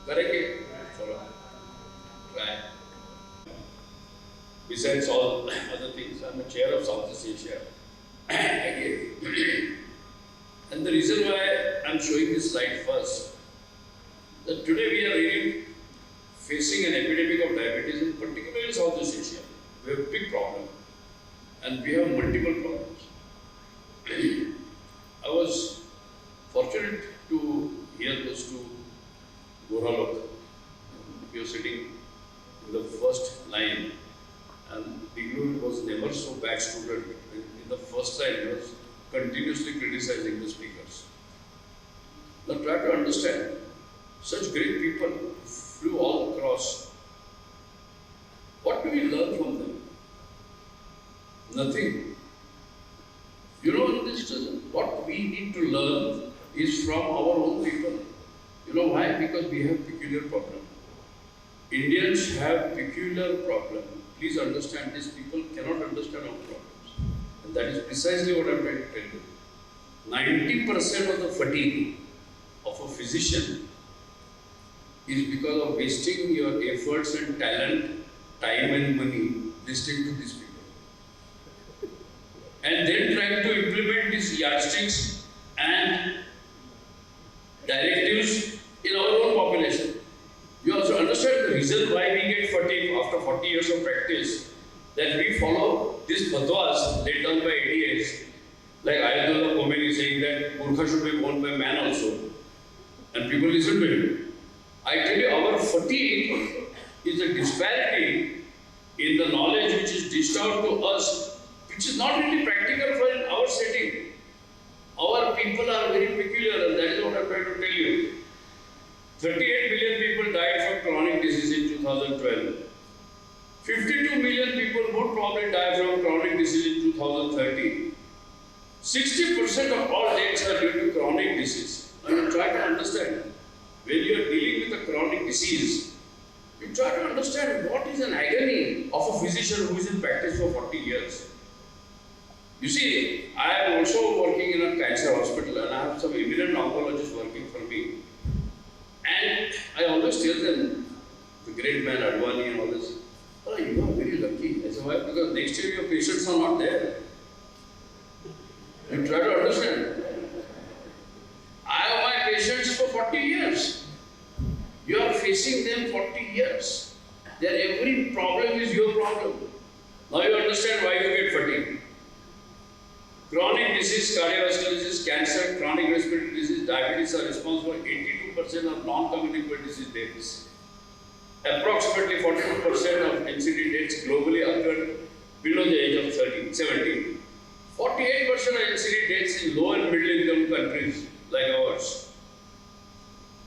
Correct? Follow. Try. Besides all other things, I'm a chair of Southeast Asia. Again. And the reason why I'm showing this slide first, that today we are really facing an epidemic of diabetes, in particularly Southeast Asia. We have a big problem, and we have multiple problems. I was fortunate to hear those two Goralok. We were sitting in the first line, and Diglu was never so bad student. In the first line, he was continuously criticizing the speakers. Now try to understand, such great people flew all across. What do we learn from them? Nothing. You know, what we need to learn is from our own people. You know why? Because we have peculiar problem. Indians have peculiar problem. Please understand this. People cannot understand our problems. And that is precisely what I am trying to tell you. 90% of the fatigue of a physician is because of wasting your efforts and talent, time and money listening to these people. And then trying to implement these yardsticks and directives in our own population. You also understand the reason why we get fatigue after 40 years of practice, that we follow these fatwas laid down by IDEC, like Ayatollah Khomeini saying that Burkha should be worn by man also, and people listen to him. I tell you, our fatigue is a disparity in the knowledge which is dished out to us, which is not really practical for in our setting. Our people are very peculiar, and that is what I am trying to tell you. 38 million people died from chronic disease in 2012. 52 million people would probably die from chronic disease in 2030. 60% of all deaths are due to chronic disease. Now you try to understand, when you are dealing with a chronic disease, you try to understand what is an agony of a physician who is in practice for 40 years. You see, I am also working in a cancer hospital, and I have some eminent oncologists working for me. And I always tell them, the great man Advani and all this, oh, you are very lucky. I say, why? Because next year your patients are not there. You try to understand. I have my patients for 40 years. You are facing them 40 years. Their every problem is your problem. Now you understand why you get fatigue. Chronic disease, cardiovascular disease, cancer, chronic respiratory disease, diabetes are responsible for 82% of non-communicable disease deaths. Approximately 42% of NCD deaths globally occur below the age of 17. 48% of NCD deaths in low and middle income countries like ours.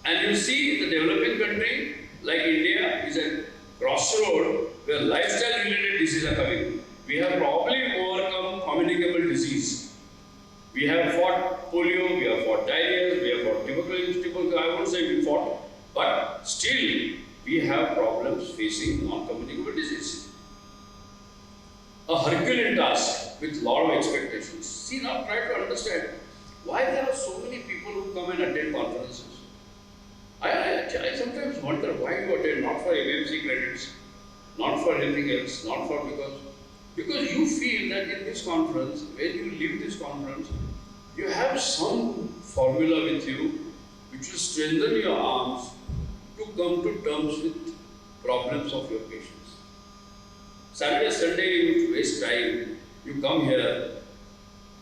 And you see the developing country like India is a crossroad where lifestyle related diseases are coming. We have probably overcome communicable disease. We have fought polio, we have fought diarrhea, we have fought tuberculosis. I won't say we fought, but still we have problems facing non-communicable disease. A Herculean task with lot of expectations. See, now try to understand why there are so many people who come and attend conferences. I sometimes wonder why you attend, not for MMC credits, not for anything else, not for because you feel that in this conference, when you leave this conference, you have some formula with you which will strengthen your arms to come to terms with problems of your patients. Saturday, Sunday, you waste time, you come here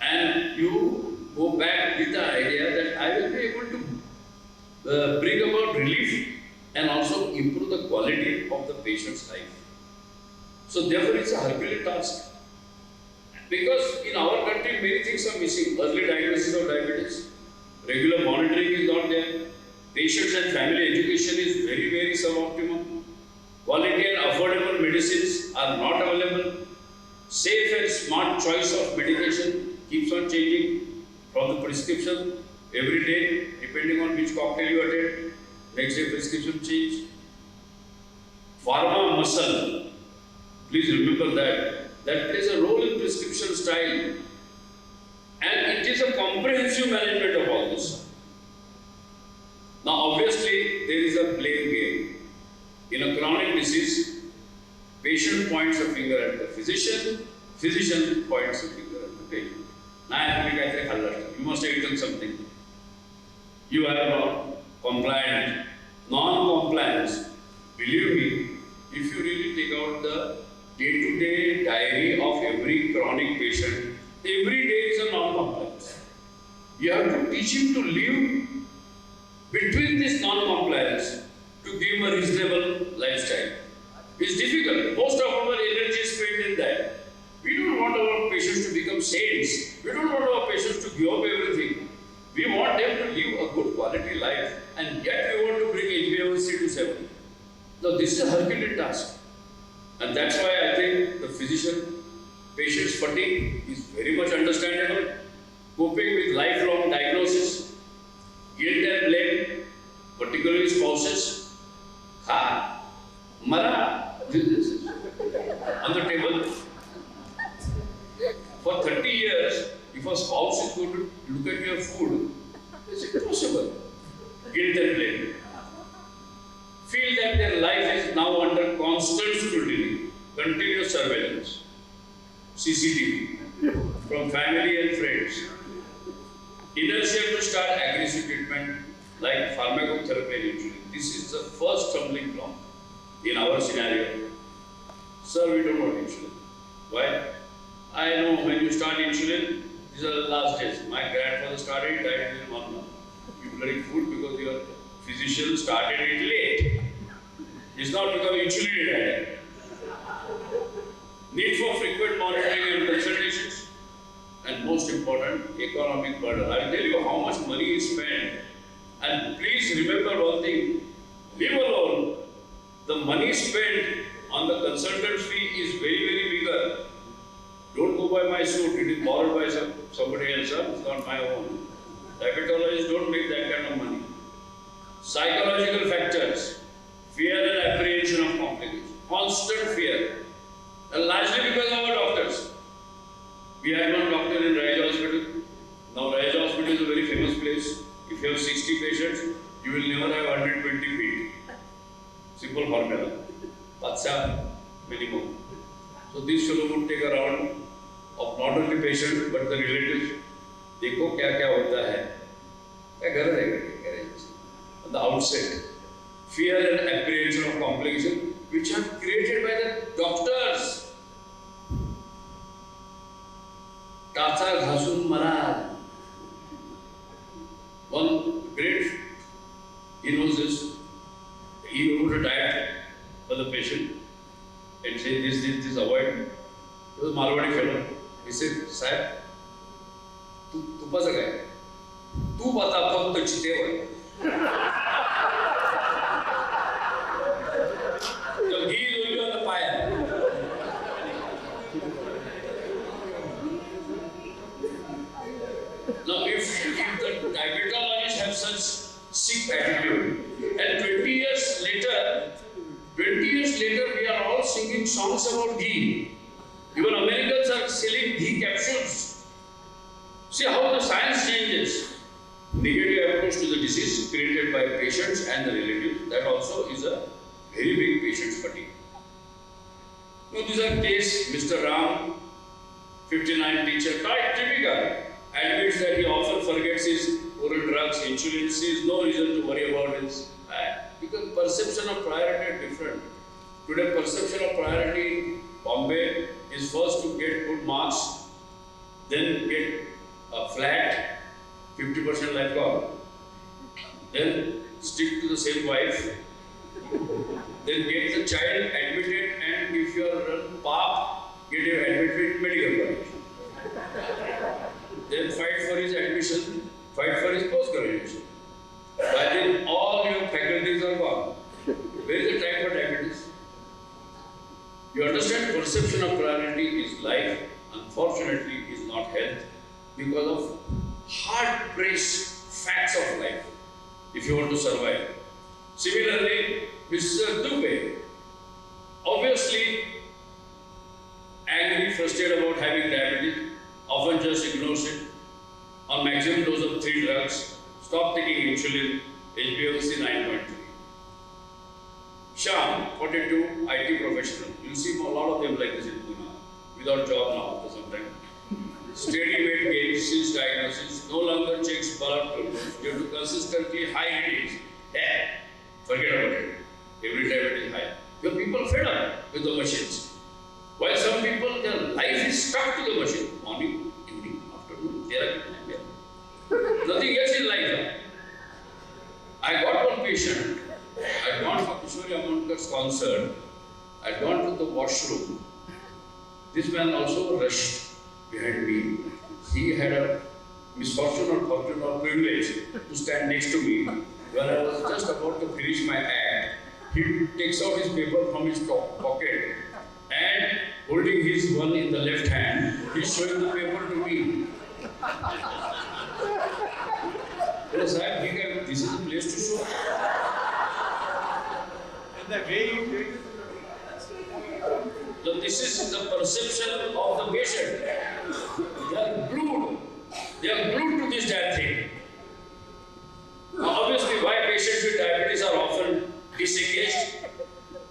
and you go back with the idea that I will be able to bring about relief and also improve the quality of the patient's life. So therefore it's a Herculean task. Because in our country many things are missing. Early diagnosis of diabetes, regular monitoring is not there, patients and family education is very, very suboptimal, quality and affordable medicines are not available, safe and smart choice of medication keeps on changing from the prescription every day, depending on which cocktail you attend, next day prescription change. Pharma muscle, please remember that plays a role in prescription style, and it is a comprehensive management of all this. Now obviously there is a blame game. In a chronic disease, patient points a finger at the physician, physician points a finger at the patient. You must have eaten something. You are not compliant. Non-compliance, believe me, if you really take out the day-to-day diary of every chronic patient, every day is a non-compliance. You have to teach him to live between this non-compliance to give him a reasonable lifestyle. It's difficult. Most of our energy is spent in that. We don't want our patients to become saints. We don't want our patients to give up everything. We want them to live a good quality life, and yet we want to bring HbA1c to 7. Now this is a Herculean task. And that's why I think the physician-patient's fatigue is very much understandable. Coping with lifelong diagnosis, guilt and blame, particularly spouses. Mara, this on the table. For 30 years, if a spouse is going to look at your food, it's impossible. Guilt and blame. Feel that their life is now under constant scrutiny, continuous surveillance, CCTV, from family and friends. Inertia to start aggressive treatment like pharmacotherapy and insulin. This is the first stumbling block in our scenario. Sir, we don't want insulin. Why? I know when you start insulin, these are the last days. My grandfather started, died within 1 month. You bloody fool because your physician started it late. It's not because insulin died. Need for frequent monitoring and consultations. And most important, economic burden. I will tell you how much money is spent. And please remember one thing, leave alone. The money spent on the consultant's fee is very, very bigger. Don't go by my suit, it is borrowed by somebody else, it's not my own. Diabetologists don't make that kind of money. Psychological factors, fear and apprehension of complications, constant fear, and largely because of our doctors. We had one doctor in Raj Hospital. Now Raj Hospital is a very famous place. If you have 60 patients, you will never have 120 feet. Simple formula. Patsa minimum. So this fellow would take a round of not only patients but the relatives. देखो क्या क्या होता है. क्या घर रहेगा? At the outset, fear and apprehension of complication, which are created by the doctors. टाचा घासून मरा. One great, he knows this. He wrote a diet for the patient and said this, avoid. He was a Marwadi fellow. He said, Sahib, तुपाचं काय? तूप आता फक्त चितेवर. The ghee is only on the fire. Now, if the diabetologists have such sick attitude, and 20 years later, we are all singing songs about ghee. Even Americans are selling ghee capsules. See how the science changes. Negative approach to the disease created by patients and the relatives. That also is a very big patient's fatigue. Now, this is a case, Mr. Ram, 59 teacher, quite typical. Admits that he often forgets his oral drugs, insulin, sees no reason to worry about his because perception of priority is different. Today, perception of priority in Bombay is first to get good marks, then get a flat 50% life cover, then stick to the same wife, then get the child admitted, and if you are PAP, get him admitted in medical college. Then fight for his admission, fight for his post-graduation. By then all your faculties are gone. Where is the time for diabetes? You understand, perception of priority is life, unfortunately is not health, because of hard-pressed facts of life, if you want to survive. Similarly, Mr. Dubey, obviously angry, frustrated about having diabetes, often just ignores it, on maximum dose of 3 drugs, stop taking insulin, HbA1c 9.3. Sham, 42, IT professional. You'll see a lot of them like this in Pune, without job now for some time. Steady weight gain since diagnosis, no longer checks blood glucose due to consistently high readings. Yeah, forget about it. Every time it is high. Your people fed up with the machines. While some people, their life is stuck to the machine. Morning, evening, afternoon, there. Nothing else in life. I got one patient. I'd gone for Kishori Amonkar's concert. I'd gone to the washroom. This man also rushed behind me. He had a misfortune or fortune or privilege to stand next to me. When I was just about to finish my act, he takes out his paper from his pocket and holding his one in the left hand, he's showing the paper to me. Yes, I think this is the place to show. And the way you do it. So this is the perception of the patient. They are glued. They are glued to this damn thing. Now obviously why patients with diabetes are often disengaged.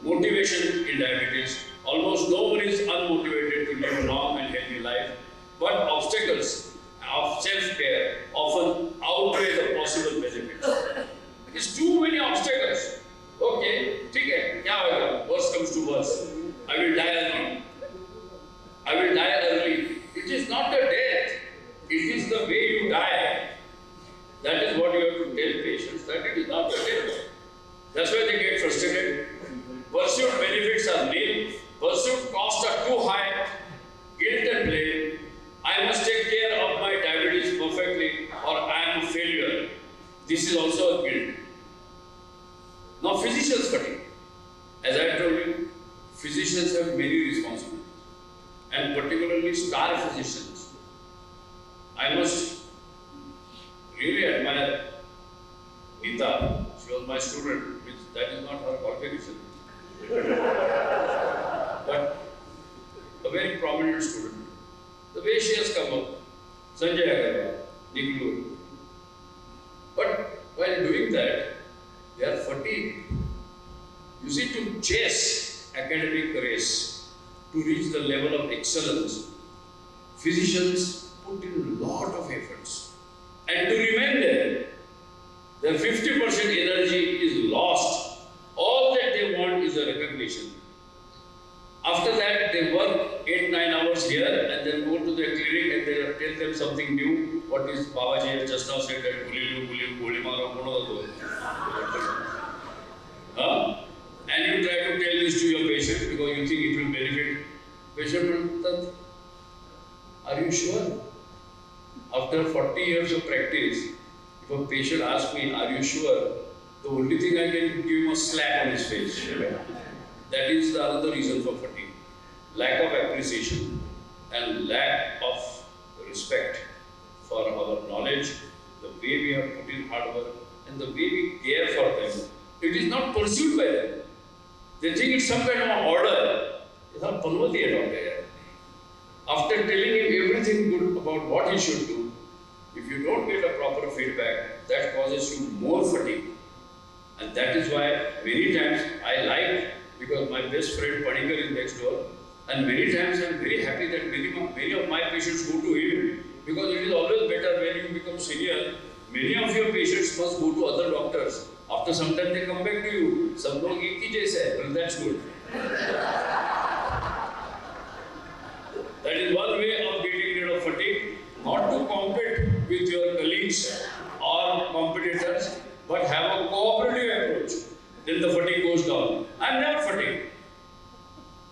Motivation in diabetes. Almost no one is unmotivated to live a long and healthy life. But obstacles of self-care often outweigh the possible benefits. It's too many obstacles. Okay, okay, worst comes to worst. I will die early. I will die early. It is not a death. It is the way you die. That is what you have to tell patients, that it is not a death. That's why they get frustrated. Pursued benefits are nil. Pursued costs are too high. Guilt and blame. I must take care of my diabetes perfectly or I am a failure. This is also a guilt. Now physicians fatigue. As I told you, physicians have many responsibilities, and particularly star physicians. I must really admire Neeta. She was my student, which that is not her qualification. But a very prominent student. The way she has come up, Sanjay Agarwal, Niglur. But while doing that, they are fatigued. You see, to chase academic race, to reach the level of excellence, physicians put in a lot of efforts. And to remain there, their 50% energy is lost. All that they want is a recognition. After that, they work 8-9 hours here and then go to their clinic and they tell them something new. What is Babaji just now said that Guli Mara. And you try to tell this to your patient because you think it will benefit. Patient will, are you sure? After 40 years of practice, if a patient asks me, are you sure? The only thing I can give him a slap on his face. That is the other reason for fatigue. Lack of appreciation and lack of respect for our knowledge, the way we have put in hard work and the way we care for them. It is not pursued by them. They think it's some kind of an order. It's not Palwati. After telling him everything good about what he should do, if you don't get a proper feedback, that causes you more fatigue. And that is why many times I like, because my best friend Panikar is next door, and many times I am very happy that many of my patients go to him, because it is always better when you become senior. Many of your patients must go to other doctors. After some time they come back to you. Sab log ek hi jaisa hai. Well, that's good. That is one way of getting rid of fatigue. Not to compete with your colleagues or competitors, but have a cooperative approach. Then the fatigue goes down. I am never fatigued.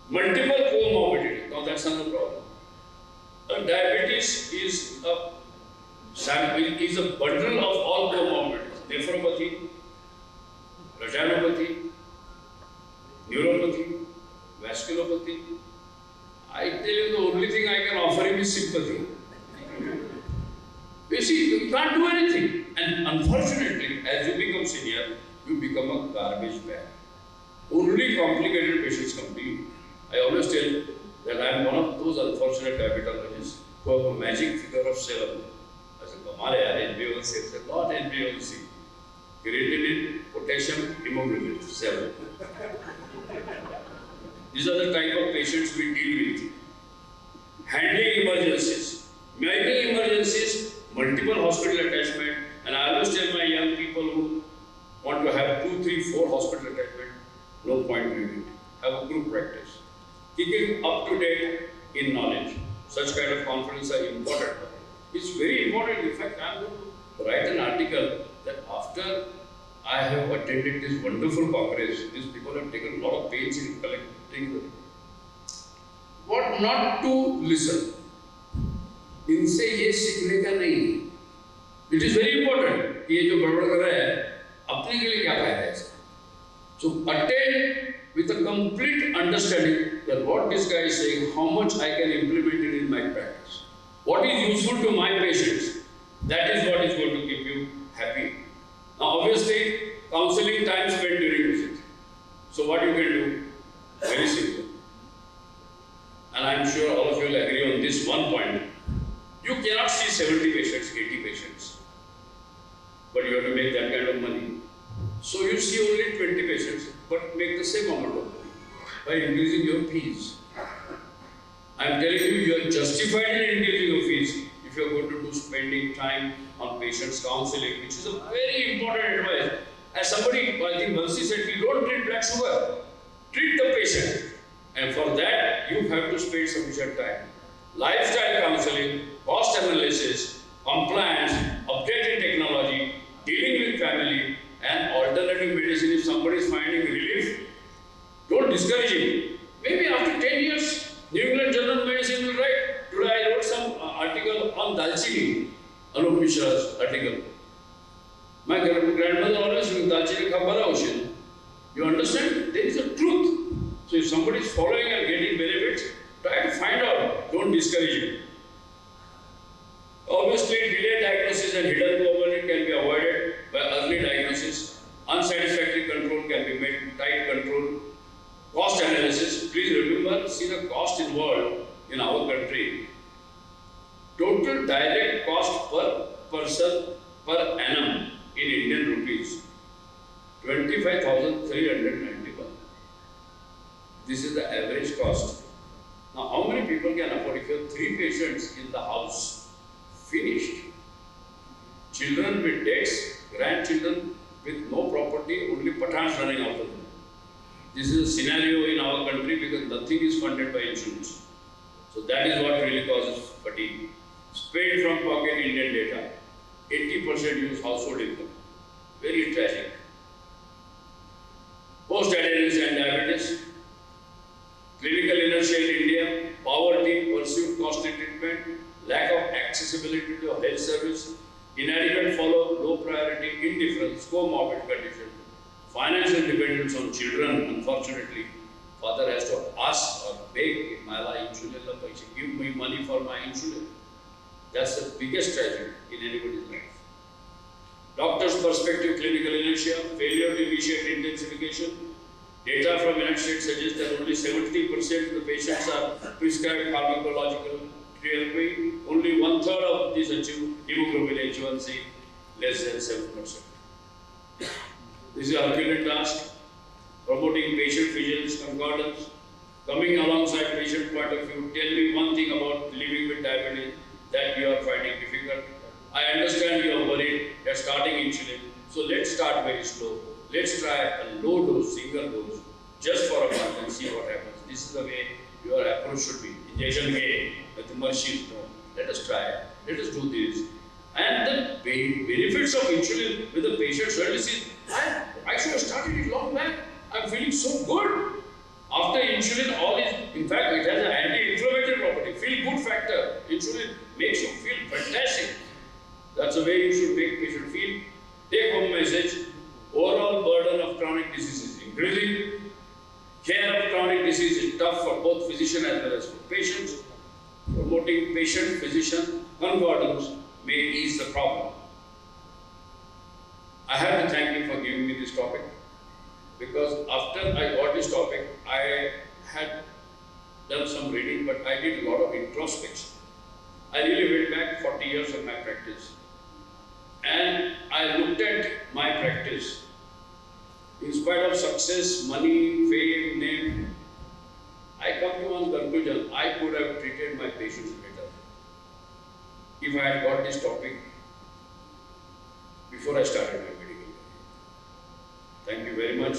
Multiple comorbidity. Now that's another problem. Diabetes is a bundle of all comorbidities. Nephropathy, retinopathy, neuropathy, vasculopathy. I tell you, the only thing I can offer him is sympathy. You see, you can't do anything. And unfortunately, as you become senior, you become a garbage bag. Only complicated patients come to you. I always tell that I am one of those unfortunate diabetologists who have a magic figure of 7. I said, Kamale, HbA1c, I said, not HbA1c. creatinine, potassium, hemoglobin, 7. These are the type of patients we deal with. Handling emergencies. Many emergencies, multiple hospital attachment, and I always tell my young people who want to have 2, 3, 4 hospital attachment, no point doing it. Have a group practice. Keeping up to date in knowledge. Such kind of conferences are important. It's very important. In fact, I'm going to write an article that after I have attended this wonderful congress, these people have taken a lot of pains in collecting what not to listen. इनसे ये सीखने का नहीं. It is very important कि ये जो गड़बड़ कर रहा है अपने के लिए क्या फायदा है इसका. So attend with a complete understanding that what this guy is saying, how much I can implement it in my practice. What is useful to my patients, that is what is going to keep you happy. Now obviously, counseling time spent during visit. So what you can do? Very simple. And I am sure all of you will agree on this one point. You cannot see 70 patients, 80 patients. But you have to make that kind of money. So you see only 20 patients, but make the same amount of money by increasing your fees. I am telling you, you are justified in increasing your fees if you are going to do spending time on patients' counseling, which is a very important advice. As somebody, I think Vansi said, we don't treat blood sugar, treat the patient. And for that, you have to spend sufficient time. Lifestyle counseling, cost analysis, compliance, updated technology, dealing with family, and alternative medicine. If somebody is finding relief, don't discourage him. Maybe after 10 years, New England Journal of Medicine will write. Today I wrote some article on Dalchini, Anup Mishra's article. My grandmother always used Dalchini Khabara Ocean. You understand? There is a truth. So if somebody is following and getting benefits, try to find out. Don't discourage him. Obviously, delayed diagnosis and hidden comorbidity can be avoided by early diagnosis. Unsatisfactory control can be made tight control. Cost analysis. Please remember, see the cost involved in our country. Total direct cost per person per annum in Indian rupees, 25,391. This is the average cost. Now, how many people can afford? If you have 3 patients in the house, finished. Children with debts, grandchildren with no property, only pathans running after them. This is a scenario in our country because nothing is funded by insurance. So that is what really causes fatigue. Spade from pocket Indian data. 80% use household income. Very tragic. Post-diabetes and diabetes. Clinical inertia in India. Poverty, pursuit, costly treatment. Lack of accessibility to health service. Inadequate follow-up, low priority, indifference, comorbid condition. Financial dependence on children, unfortunately. Father has to ask or beg, give me money for my insulin. That's the biggest tragedy in anybody's life. Doctor's perspective, clinical inertia, failure to initiate intensification. Data from United States suggests that only 70% of the patients are prescribed pharmacological therapy. Only 1/3 of these achieve hemoglobin H1C less than 7%. This is a Herculean task. Promoting patient vigilance, concordance, coming alongside patient point of view. Tell me one thing about living with diabetes that you are finding difficult. I understand you are worried, you are starting insulin. So let's start very slow. Let's try a low dose, single dose, just for a month and see what happens. This is the way your approach should be. Injection A, with the machine, no. Let us try. Let us do this. And the benefits of insulin with the patient certainly see, I should have started it long back. I'm feeling so good. After insulin, all is, in fact, it has an anti-inflammatory property, feel good factor. Insulin makes you feel fantastic. That's the way you should make patient feel. Take home message, overall burden of chronic disease is increasing. Care of chronic disease is tough for both physician as well as for patients. Promoting patient-physician concordance may ease the problem. I have to thank you for giving me this topic, because after I got this topic, I had done some reading, but I did a lot of introspection. I really went back 40 years of my practice. And I looked at my practice. In spite of success, money, fame, name, I come to one conclusion: I could have treated my patients better if I had got this topic before I started my medical career. Thank you very much.